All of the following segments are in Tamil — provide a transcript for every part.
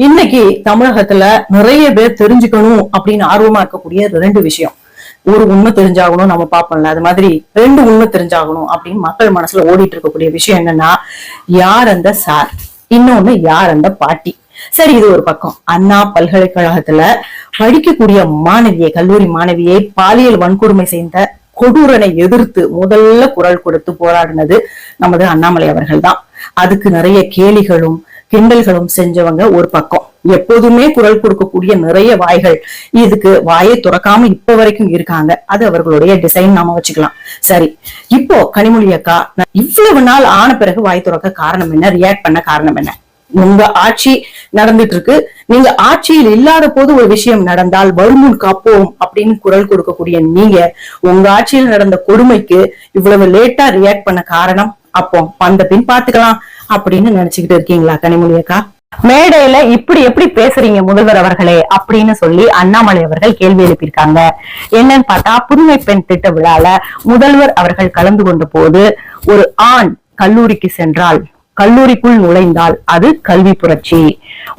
இன்னைக்கு தமிழகத்துல நிறைய பேர் தெரிஞ்சுக்கணும் அப்படின்னு ஆர்வமா இருக்கக்கூடிய ரெண்டு விஷயம். ஒரு உண்மை தெரிஞ்சாகணும் நம்ம பாப்போம்ல, அது மாதிரி ரெண்டு உண்மை தெரிஞ்சாகணும் அப்படின்னு மக்கள் மனசுல ஓடிட்டு இருக்கக்கூடிய விஷயம் என்னன்னா, யார் அந்த சார், இன்னொன்னு யார் அந்த பாட்டி. சரி, இது ஒரு பக்கம். அண்ணா பல்கலைக்கழகத்துல படிக்கக்கூடிய மாணவியை, கல்லூரி மாணவியை பாலியல் வன்கொடுமை செய்த கொடூரனை எதிர்த்து முதல்ல குரல் கொடுத்து போராடினது நமது அண்ணாமலை அவர்கள் தான். அதுக்கு நிறைய கேலிகளும் கிண்டல்களும் செஞ்சவங்க ஒரு பக்கம். எப்போதுமே குரல் கொடுக்கக்கூடிய நிறைய வாய்கள் இதுக்கு வாயை துறக்காம இப்ப வரைக்கும் இருக்காங்க. அது அவர்களுடைய டிசைன் நாம வச்சுக்கலாம். சரி, இப்போ கனிமொழி அக்கா இவ்வளவு நாள் ஆன பிறகு வாய் துறக்க காரணம் என்ன, ரியாக்ட் பண்ண காரணம் என்ன? உங்க ஆட்சி நடந்துட்டு இருக்கு, நீங்க ஆட்சியில் இல்லாத போது ஒரு விஷயம் நடந்தால் வருமுன் காப்போம் அப்படின்னு குரல் கொடுக்கக்கூடிய நீங்க உங்க ஆட்சியில் நடந்த கொடுமைக்கு இவ்வளவு லேட்டா ரியாக்ட் பண்ண காரணம், அப்போ அந்த பின் பாத்துக்கலாம் அப்படின்னு நினைச்சுக்கிட்டு இருக்கீங்களா கனிமொழி அக்கா? மேடையில இப்படி எப்படி பேசுறீங்க முதல்வர் அவர்களே அப்படின்னு சொல்லி அண்ணாமலை அவர்கள் கேள்வி எழுப்பியிருக்காங்க. என்னன்னு பார்த்தா, புதுமை பெண் திட்ட விழால முதல்வர் அவர்கள் கலந்து கொண்ட போது ஒரு ஆண் கல்லூரிக்கு சென்றால், கல்லூரிக்குள் நுழைந்தால் அது கல்வி புரட்சி,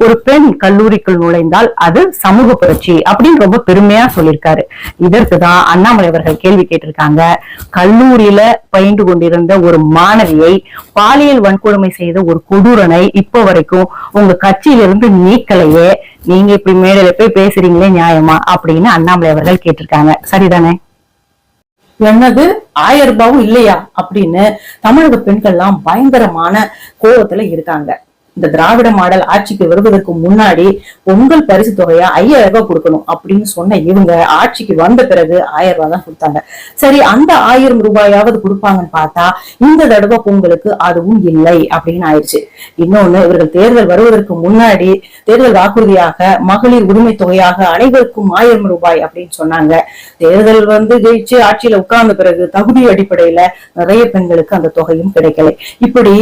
ஒரு பெண் கல்லூரிக்குள் நுழைந்தால் அது சமூக புரட்சி அப்படின்னு ரொம்ப பெருமையா சொல்லியிருக்காரு. இதற்குதான் அண்ணாமலை அவர்கள் கேள்வி கேட்டிருக்காங்க. கல்லூரியில பயின்று கொண்டிருந்த ஒரு மாணவியை பாலியல் வன்கொடுமை செய்த ஒரு கொடூரனை இப்ப வரைக்கும் உங்க கட்சியிலிருந்து நீக்கலையே, நீங்க இப்படி மேடையில போய் பேசுறீங்களே நியாயமா அப்படின்னு அண்ணாமலை அவர்கள் கேட்டிருக்காங்க. சரிதானே? என்னது 1000 ரூபாவும் இல்லையா அப்படின்னு தமிழக பெண்கள் எல்லாம் பயங்கரமான கோபத்துல இருக்காங்க. இந்த திராவிட மாடல் ஆட்சிக்கு வருவதற்கு முன்னாடி பொங்கல் பரிசு தொகையா 5000 ரூபாய் கொடுக்கணும் அப்படின்னு சொன்ன இவங்க ஆட்சிக்கு வந்த பிறகு 1000 ரூபாய் தான் கொடுத்தாங்க. சரி, அந்த 1000 ரூபாயாவது கொடுப்பாங்கன்னு பார்த்தா இந்த தடவை பொங்கலுக்கு அதுவும் இல்லை அப்படின்னு ஆயிடுச்சு. இன்னொன்னு, இவர்கள் தேர்தல் வருவதற்கு முன்னாடி தேர்தல் வாக்குறுதியாக மகளிர் உரிமை தொகையாக அனைவருக்கும் 1000 ரூபாய் அப்படின்னு சொன்னாங்க. தேர்தல் ஜெயிச்சு ஆட்சியில உட்கார்ந்த பிறகு தகுதி அடிப்படையில நிறைய பெண்களுக்கு அந்த தொகையும் கிடைக்கல. இப்படி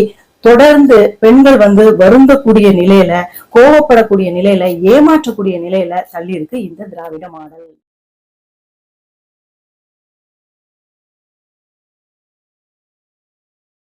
தொடர்ந்து பெண்கள் வருந்தக்கூடிய நிலையில, கோவப்படக்கூடிய நிலையில, ஏமாற்றக்கூடிய நிலையில தள்ளி இருக்கு இந்த திராவிட மாடல்.